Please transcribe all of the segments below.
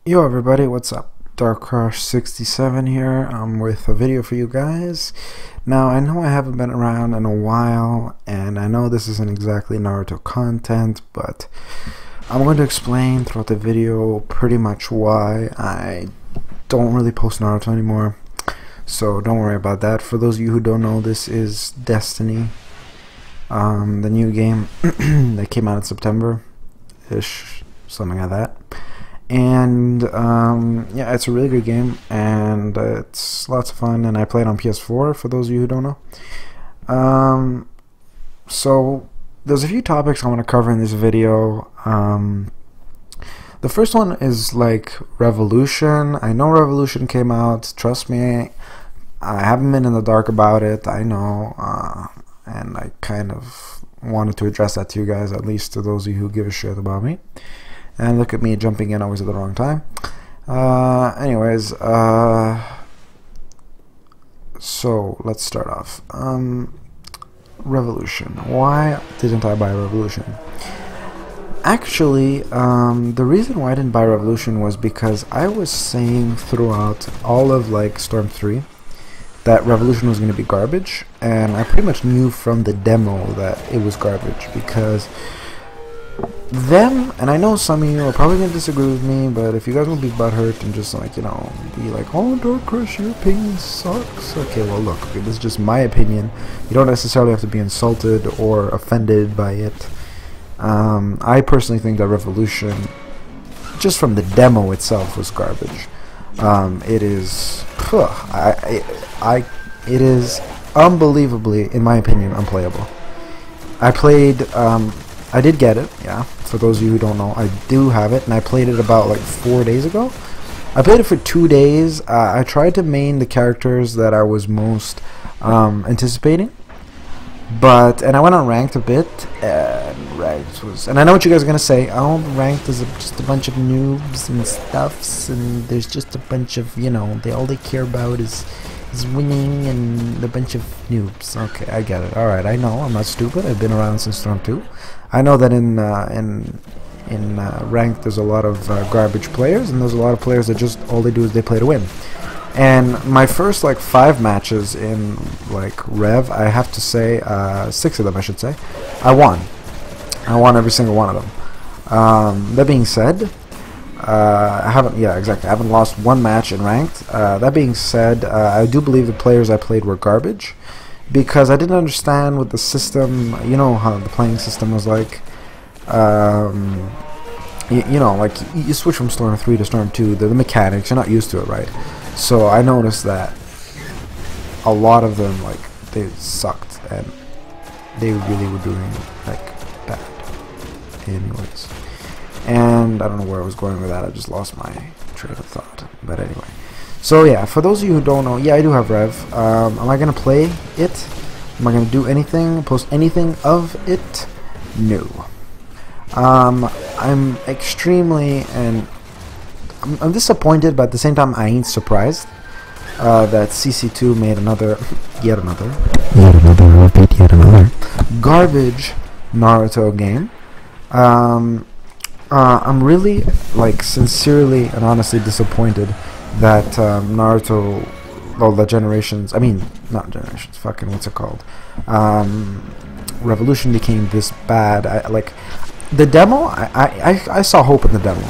Yo everybody, what's up? Darkcrush 67 here. I'm with a video for you guys. Now I know I haven't been around in a while, and I know this isn't exactly Naruto content, but I'm going to explain throughout the video pretty much why I don't really post Naruto anymore. So don't worry about that. For those of you who don't know, this is Destiny, the new game that came out in September-ish, something like that. And yeah, it's a really good game, and it's lots of fun, and I play it on PS4 for those of you who don't know. So there's a few topics I want to cover in this video. The first one is like Revolution. I know Revolution came out, trust me, I haven't been in the dark about it, I know, and I kind of wanted to address that to you guys, at least to those of you who give a shit about me. And look at me jumping in always at the wrong time. Anyways, so let's start off. Revolution. Why didn't I buy Revolution? Actually, the reason why I didn't buy Revolution was because I was saying throughout all of like Storm 3 that Revolution was going to be garbage, and I pretty much knew from the demo that it was garbage, because them, and I know some of you are probably going to disagree with me, but if you guys won't be butthurt and just like, you know, be like, oh, Darkcrush, your opinion sucks. Okay, well look, okay, this is just my opinion. You don't necessarily have to be insulted or offended by it. I personally think that Revolution, just from the demo itself, was garbage. It is, it is unbelievably, in my opinion, unplayable. I played, I did get it, yeah. For those of you who don't know, I do have it, and I played it about like 4 days ago. I played it for 2 days. I tried to main the characters that I was most anticipating, and I went on ranked a bit, and ranked was, and I know what you guys are gonna say. Oh, ranked is just a bunch of noobs and stuffs, and there's just a bunch of, you know, all they care about is winning, and a bunch of noobs. Okay, I get it. All right, I know. I'm not stupid. I've been around since Storm 2. I know that in ranked there's a lot of garbage players, and there's a lot of players that just all they do is they play to win. And my first like 5 matches in like Rev, I have to say, 6 of them I should say, I won. I won every single one of them. That being said, I haven't lost one match in ranked. That being said, I do believe the players I played were garbage, because I didn't understand what the system, you know how the playing system was like. You know, like you switch from Storm 3 to Storm 2, the mechanics, you're not used to it, right? So I noticed that a lot of them, like, they sucked, and they really were doing like bad. Anyways, and I don't know where I was going with that. I just lost my train of thought. But anyway. So yeah, for those of you who don't know, yeah, I do have Rev. Am I going to play it? Am I going to do anything, post anything of it? No. I'm extremely, and I'm disappointed, but at the same time I ain't surprised that CC2 made yet another garbage Naruto game. I'm really, like, sincerely and honestly disappointed that Naruto, well, the Generations, I mean, not Generations, fucking, what's it called? Revolution became this bad. Like, the demo, I saw hope in the demo,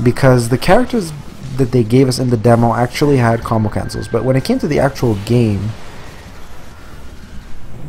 because the characters that they gave us in the demo actually had combo cancels, but when it came to the actual game,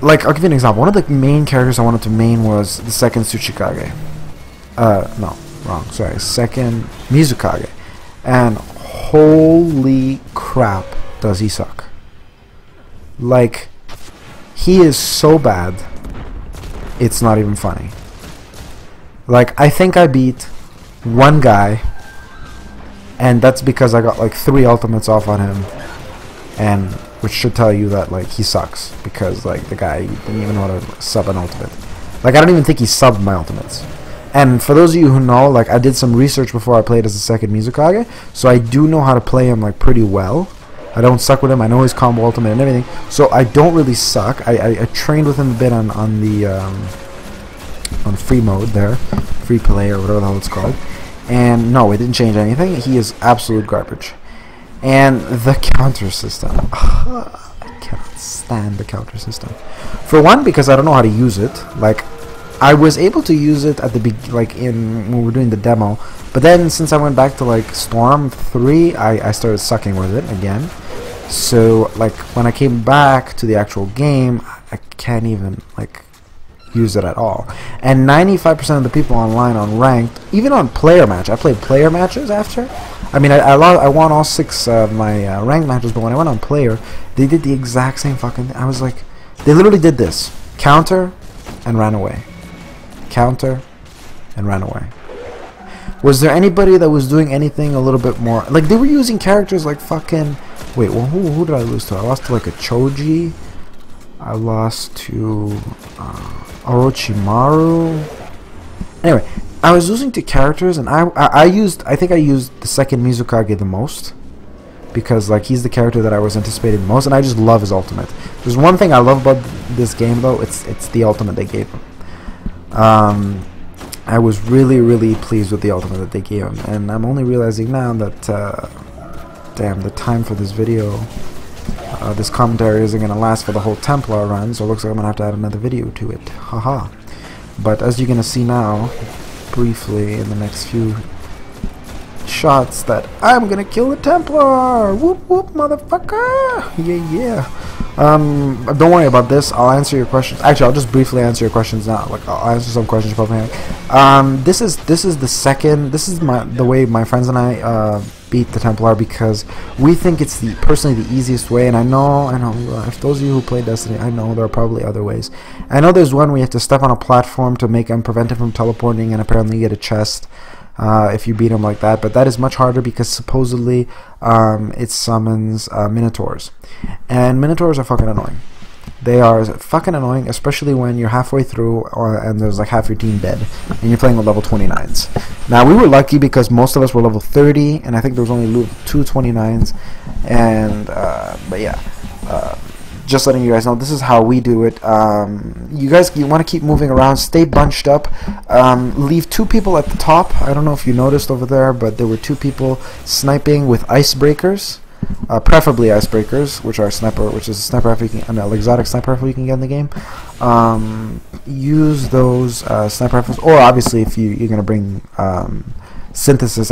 like, I'll give you an example. One of the main characters I wanted to main was the second Tsuchikage. No, wrong, sorry, second Mizukage, and holy crap does he suck. Like, he is so bad, it's not even funny. Like, I think I beat one guy, and that's because I got like 3 ultimates off on him, and which should tell you that, like, he sucks, because like the guy didn't even know how to sub an ultimate. Like, I don't even think he subbed my ultimates. And for those of you who know, like, I did some research before I played as the second Mizukage, so I do know how to play him, like, pretty well. I don't suck with him. I know his combo ultimate and everything, so I don't really suck. I trained with him a bit on free mode there, free play or whatever the hell it's called, And no, it didn't change anything. He is absolute garbage. And the counter system. I cannot stand the counter system. For one, because I don't know how to use it. Like, I was able to use it at the when we were doing the demo, but then since I went back to like Storm 3, I started sucking with it again. So like when I came back to the actual game, I can't even like use it at all. And 95% of the people online on ranked, even on player match, I played player matches after. I mean, I won all 6 of my ranked matches, but when I went on player, they did the exact same fucking thing. I was like, they literally did this: counter and ran away, counter and ran away. Was there anybody that was doing anything a little bit more? Like, they were using characters like fucking... Wait, well, who did I lose to? I lost to like a Choji. I lost to Orochimaru. Anyway, I was losing to characters, and I think I used the second Mizukage the most, because like he's the character that I was anticipating the most, and I just love his ultimate. There's one thing I love about this game though, it's the ultimate they gave him. I was really pleased with the ultimate that they gave him, and I'm only realizing now that damn, the time for this video, this commentary isn't gonna last for the whole Templar run, so it looks like I'm gonna have to add another video to it. Haha. But as you're gonna see now, briefly in the next few shots, that I'm gonna kill the Templar. Whoop whoop, motherfucker. Yeah. Don't worry about this. I'll answer your questions. Actually, I'll just briefly answer your questions now. Like, I'll answer some questions you probably have. This is the second. This is the way my friends and I beat the Templar, because we think it's personally the easiest way. And I know. If those of you who play Destiny, I know there are probably other ways. I know there's one where you have to step on a platform to make him prevent him from teleporting, and apparently you get a chest if you beat him like that. But that is much harder because supposedly it summons Minotaurs, and Minotaurs are fucking annoying. They are fucking annoying, especially when you're halfway through and there's like half your team dead and you're playing with level 29s. Now, we were lucky because most of us were level 30, and I think there was only 2 29s. And but yeah, just letting you guys know, this is how we do it. You want to keep moving around, stay bunched up, leave 2 people at the top. I don't know if you noticed over there, but there were 2 people sniping with icebreakers, preferably icebreakers, which is a sniper rifle, an exotic sniper rifle you can get in the game. Use those sniper rifles, or obviously if you're gonna bring ammo synthesis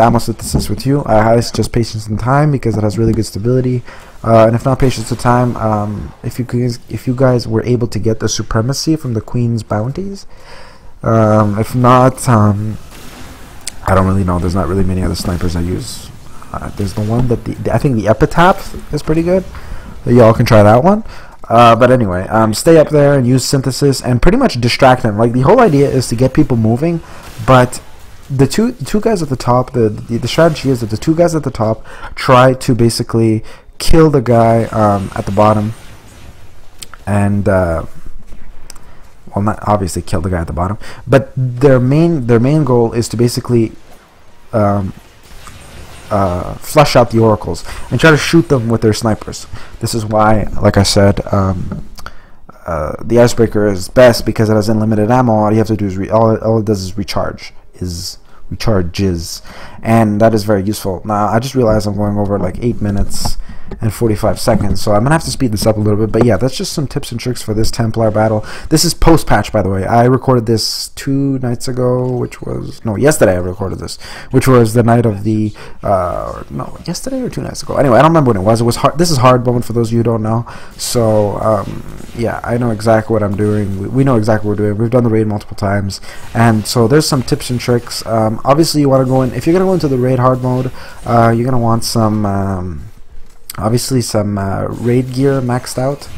with you, I suggest patience and time because it has really good stability. And if not patience and time, if you guys were able to get the supremacy from the Queen's bounties, if not, I don't really know. There's not really many other snipers I use. There's the one that I think the epitaph is pretty good. Y'all can try that one. But anyway, stay up there and use synthesis and pretty much distract them. Like, the whole idea is to get people moving, but the two guys at the top, the strategy is that the 2 guys at the top try to basically kill the guy at the bottom, and well, not obviously kill the guy at the bottom, but their main goal is to basically flush out the oracles and try to shoot them with their snipers. This is why, like I said, the icebreaker is best because it has unlimited ammo. All you have to do is all it does is recharges, and that is very useful. Now, I just realized I'm going over like 8 minutes and 45 seconds, so I'm gonna have to speed this up a little bit. But yeah, that's just some tips and tricks for this Templar battle. This is post patch, by the way. I recorded this 2 nights ago, yesterday I recorded this, which was the night of the yesterday or 2 nights ago. Anyway, I don't remember when it was. It was hard. This is hard moment for those of you who don't know. So yeah, I know exactly what I'm doing. We know exactly what we're doing. We've done the raid multiple times, and so there's some tips and tricks. Obviously, you want to go in if you're gonna go into the raid hard mode. You're gonna want some. Obviously some raid gear maxed out,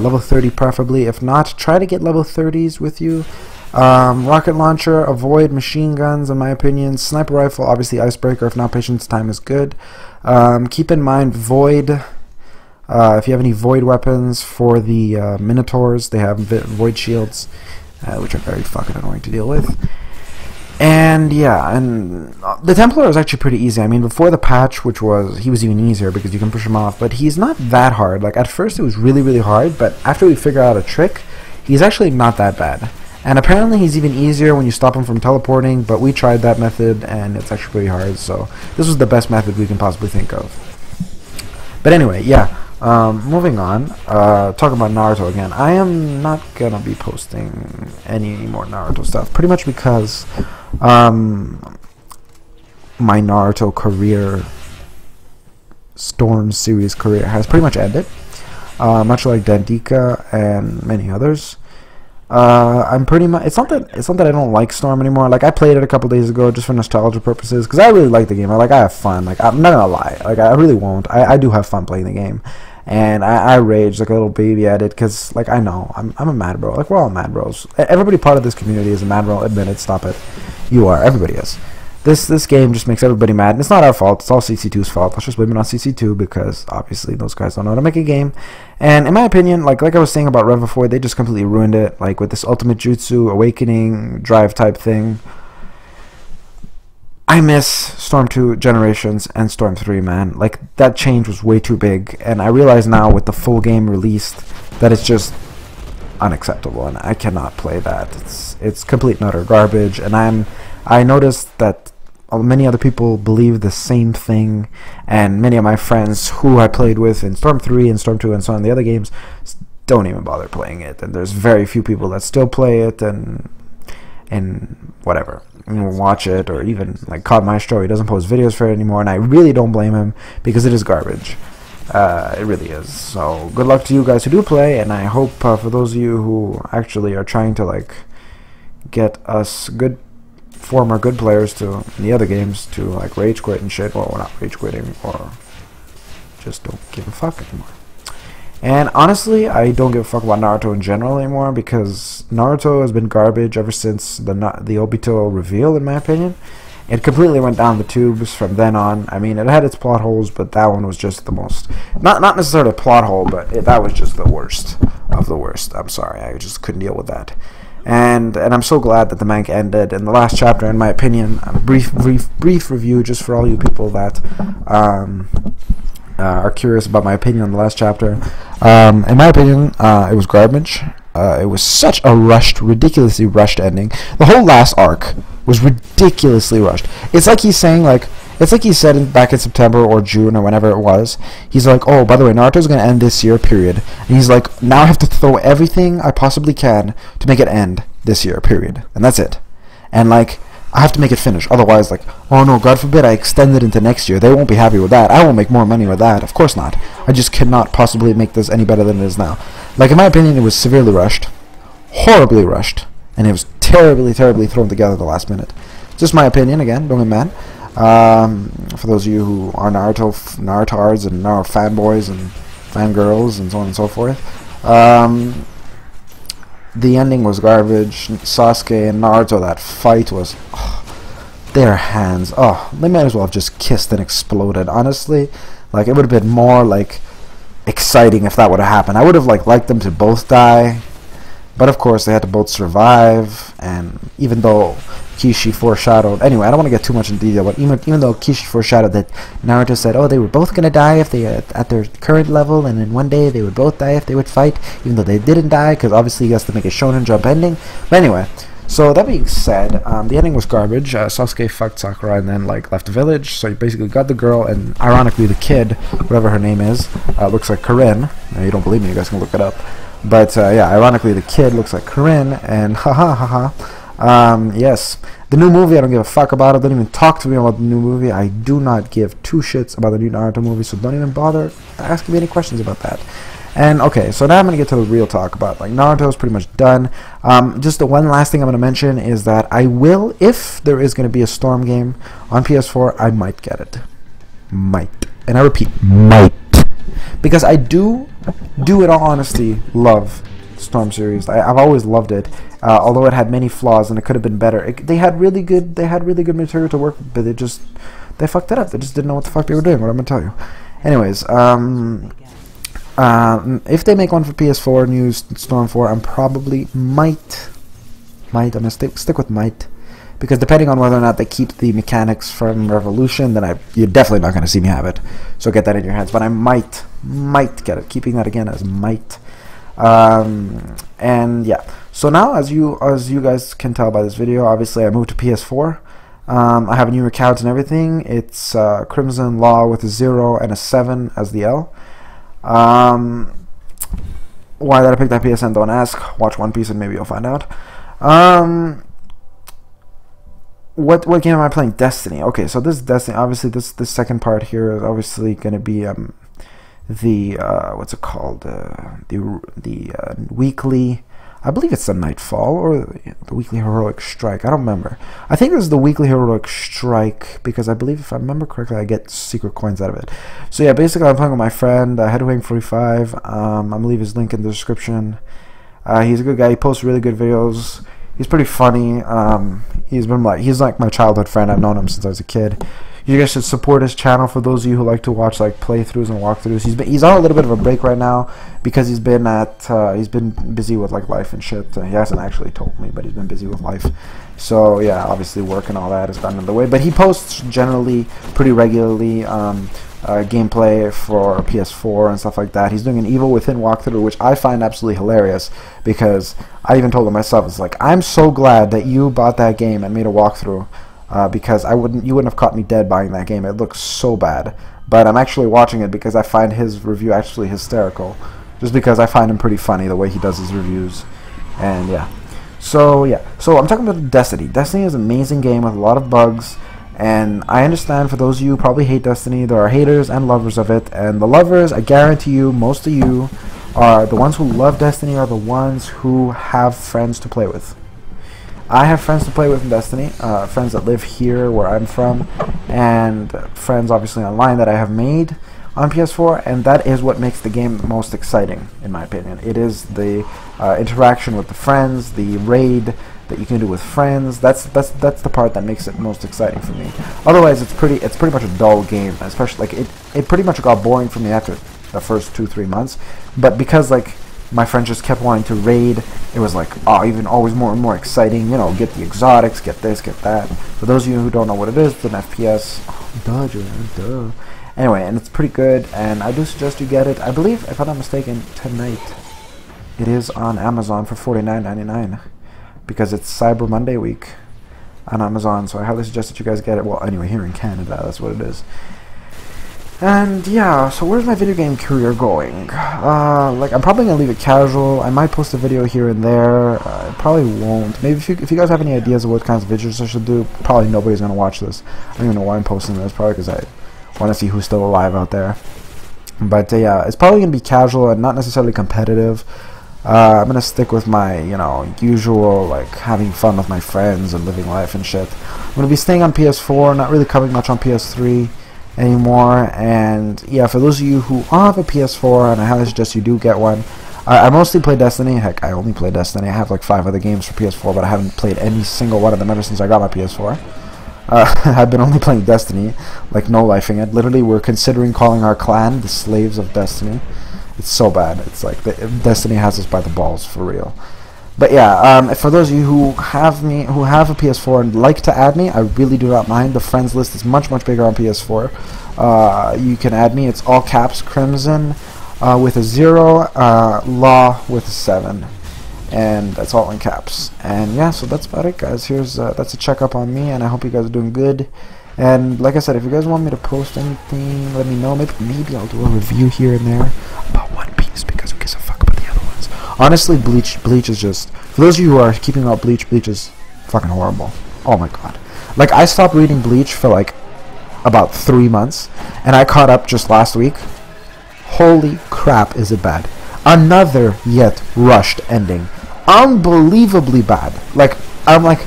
level 30 preferably. If not, try to get level 30s with you. Rocket launcher, avoid machine guns in my opinion. Sniper rifle, obviously icebreaker. If not, patience time is good. Keep in mind void. If you have any void weapons for the Minotaurs, they have void shields, which are very fucking annoying to deal with. And yeah, and the Templar is actually pretty easy. I mean, before the patch, he was even easier because you can push him off, but he's not that hard. Like, at first it was really hard, but after we figure out a trick, he's actually not that bad. And apparently he's even easier when you stop him from teleporting, but we tried that method and it's actually pretty hard, so this was the best method we can possibly think of. But anyway, yeah, moving on, talking about Naruto again. I am not gonna be posting any more Naruto stuff, pretty much because my Naruto career, Storm series career, has pretty much ended, much like Dandika and many others. I'm pretty much, it's not that I don't like Storm anymore. Like, I played it a couple days ago just for nostalgia purposes, because I really like the game. I have fun. Like, I'm not gonna lie, like, I really won't. I do have fun playing the game, and I rage like a little baby at it, because, like, I know I'm a mad bro. Like, we're all mad bros. Everybody part of this community is a mad bro. Admit it. Stop it. You are. Everybody is. This game just makes everybody mad, and it's not our fault. It's all CC2's fault. Let's just blame it on CC2, because obviously those guys don't know how to make a game. And in my opinion, like I was saying about Rev before, they just completely ruined it. Like with this Ultimate Jutsu Awakening Drive type thing. I miss Storm 2 Generations and Storm 3, man. Like, that change was way too big, and I realize now with the full game released that it's just unacceptable, and I cannot play that. It's complete and utter garbage, and I noticed that many other people believe the same thing, and many of my friends who I played with in Storm 3 and Storm 2 and so on the other games don't even bother playing it, and there's very few people that still play it and whatever, watch it, or even like COD Maestro. He doesn't post videos for it anymore, and I really don't blame him, because it is garbage. It really is. So good luck to you guys who do play, and I hope for those of you who actually are trying to like get us former good players to in the other games to like rage quit and shit. Well, we're not rage quitting, or just don't give a fuck anymore. And honestly, I don't give a fuck about Naruto in general anymore, because Naruto has been garbage ever since the Obito reveal, in my opinion. It completely went down the tubes from then on. I mean, it had its plot holes, but that one was just the most, not necessarily a plot hole, but that was just the worst of the worst. I'm sorry, I just couldn't deal with that. And I'm so glad that the manga ended. And the last chapter, in my opinion, a brief review just for all you people that are curious about my opinion on the last chapter. In my opinion, it was garbage. It was such a ridiculously rushed ending. The whole last arc was ridiculously rushed. It's like he's saying, like, it's like he said back in September or June or whenever it was. He's like, oh, by the way, Naruto's going to end this year, period. And he's like, now I have to throw everything I possibly can to make it end this year, period. And that's it. And, like, I have to make it finish. Otherwise, like, oh no, God forbid I extend it into next year. They won't be happy with that. I won't make more money with that. Of course not. I just cannot possibly make this any better than it is now. Like, in my opinion, it was severely rushed. Horribly rushed. And it was terribly thrown together at the last minute. Just my opinion, again, don't get mad. For those of you who are Narutards and Naruto fanboys and fangirls and so on and so forth, the ending was garbage. Sasuke and Naruto, that fight was, their hands, they might as well have just kissed and exploded, honestly. Like, it would have been more, like, exciting if that would have happened. I would have, like, liked them to both die, but of course they had to both survive. And even though Kishi foreshadowed, anyway, I don't want to get too much in detail, but even though Kishi foreshadowed that Naruto said, oh, they were both gonna die if they at their current level, and then one day they would both die if they would fight, even though they didn't die, because obviously he has to make a Shonen Jump ending. But anyway, so that being said, the ending was garbage. Sasuke fucked Sakura and then, like, left the village. So he basically got the girl, and ironically the kid, whatever her name is, looks like Corinne. Now, you don't believe me, you guys can look it up. But yeah, ironically the kid looks like Corinne, and yes, the new movie, I don't give a fuck about it. Don't even talk to me about the new movie. I do not give two shits about the new Naruto movie, so don't even bother asking me any questions about that. And okay, so now I'm going to get to the real talk about, like, Naruto is pretty much done. Just the one last thing I'm going to mention is that I will, if there is going to be a Storm game on PS4, I might get it. Might. And I repeat, might. Because I do in all honesty, love Storm series. I've always loved it, although it had many flaws and it could have been better. They had really good material to work with, but they fucked it up. They just didn't know what the fuck they were doing. What I'm gonna tell you. Anyways, if they make one for PS4, new Storm 4, I'm probably might. I'm gonna stick with might, because depending on whether or not they keep the mechanics from Revolution, then you're definitely not gonna see me have it. So get that in your heads. But I might get it. Keeping that again as might. And yeah, So now, as you guys can tell by this video, obviously I moved to PS4. I have a new account and everything. It's Crimson Law with a 0 and a 7 as the L. Why did I pick that PSN? Don't ask. Watch One Piece and maybe you'll find out. What game am I playing? Destiny. Okay, so this is Destiny. Obviously, this second part here is obviously going to be the what's it called? The weekly. I believe it's the Nightfall or the weekly heroic strike. I don't remember. I think this is the weekly heroic strike because I believe, if I remember correctly, I get secret coins out of it. So yeah, basically I'm playing with my friend Headwing45. I'm gonna leave his link in the description. He's a good guy. He posts really good videos. He's pretty funny. He's like my childhood friend. I've known him since I was a kid. You guys should support his channel. For those of you who like to watch like playthroughs and walkthroughs, he's on a little bit of a break right now because he's been busy with like life and shit. He hasn't actually told me, but he's been busy with life. So yeah, obviously work and all that has gotten in the way. But he posts generally pretty regularly gameplay for PS4 and stuff like that. He's doing an Evil Within walkthrough, which I find absolutely hilarious because I even told him myself, it's like, I'm so glad that you bought that game and made a walkthrough. Because you wouldn't have caught me dead buying that game. It looks so bad, but I'm actually watching it because I find his review actually hysterical, just because I find him pretty funny the way he does his reviews. And yeah, so I'm talking about Destiny. Destiny is an amazing game with a lot of bugs, and I understand for those of you who probably hate Destiny, there are haters and lovers of it. And the lovers, I guarantee you, most of you are the ones who love Destiny are the ones who have friends to play with. I have friends to play with in Destiny, friends that live here where I'm from, and friends obviously online that I have made on PS4, and that is what makes the game the most exciting, in my opinion. It is the interaction with the friends, the raid that you can do with friends. That's the part that makes it most exciting for me. Otherwise, it's pretty much a dull game, especially like it pretty much got boring for me after the first 2-3 months. But because like my friend just kept wanting to raid, it was like, oh, even always more and more exciting, you know, get the exotics, get this, get that. For those of you who don't know what it is, it's an FPS. Duh. Anyway, and it's pretty good, and I do suggest you get it. I believe, if I'm not mistaken, tonight it is on Amazon for $49.99 because it's Cyber Monday week on Amazon, so I highly suggest that you guys get it. Well, anyway, here in Canada, that's what it is. And yeah, so where's my video game career going? Like, I'm probably gonna leave it casual. I might post a video here and there. I probably won't. Maybe if you guys have any ideas of what kinds of videos I should do, probably nobody's gonna watch this. I don't even know why I'm posting this. Probably because I want to see who's still alive out there. But yeah, it's probably gonna be casual and not necessarily competitive. I'm gonna stick with my, you know, usual, like having fun with my friends and living life and shit. I'm gonna be staying on PS4, not really covering much on PS3 anymore. And yeah, for those of you who have a PS4, and I highly suggest you do get one. I mostly play Destiny. Heck, I only play Destiny. I have like 5 other games for PS4, but I haven't played any single one of them ever since I got my PS4. I've been only playing Destiny, like no-lifing it. Literally, we're considering calling our clan the Slaves of Destiny. It's so bad. It's like Destiny has us by the balls, for real. But yeah, for those of you who have a PS4 and like to add me, I really do not mind. The friends list is much bigger on PS4. You can add me. It's all caps, Crimson with a 0, Law with a 7, and that's all in caps. And yeah, so that's about it, guys. That's a checkup on me, and I hope you guys are doing good. And like I said, if you guys want me to post anything, let me know. Maybe I'll do a review here and there about One Piece, because who gives a fuck about the other ones? Honestly, Bleach is just, for those of you who are keeping up Bleach is fucking horrible. Oh my god. Like, I stopped reading Bleach for like about 3 months, and I caught up just last week. Holy crap, is it bad. Another yet rushed ending. Unbelievably bad. Like, I'm like,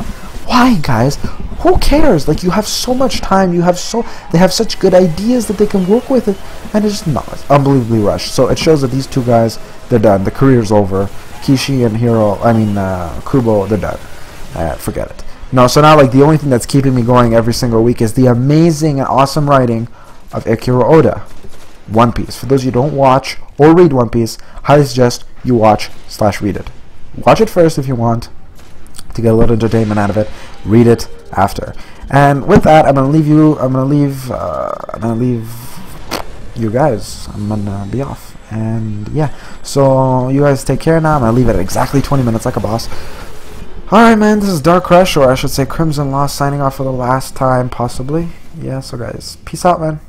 why, guys? Who cares? Like, you have so much time. They have such good ideas that they can work with it, and it's just it's unbelievably rushed. So it shows that these two guys, they're done. The career's over. Kishi and Kubo, they're done. Forget it. No, so now, like, the only thing that's keeping me going every single week is the amazing and awesome writing of Eiichiro Oda. One Piece. For those of you who don't watch or read One Piece, highly suggest you watch/read it. Watch it first if you want to get a little entertainment out of it. Read it after. And with that, I'm gonna leave you. I'm gonna leave you guys. I'm gonna be off. And yeah, so you guys take care now. I'm gonna leave it at exactly 20 minutes like a boss. Alright, man, this is Darkcrush, or I should say Crimson Lost, signing off for the last time, possibly. Yeah, so guys, peace out, man.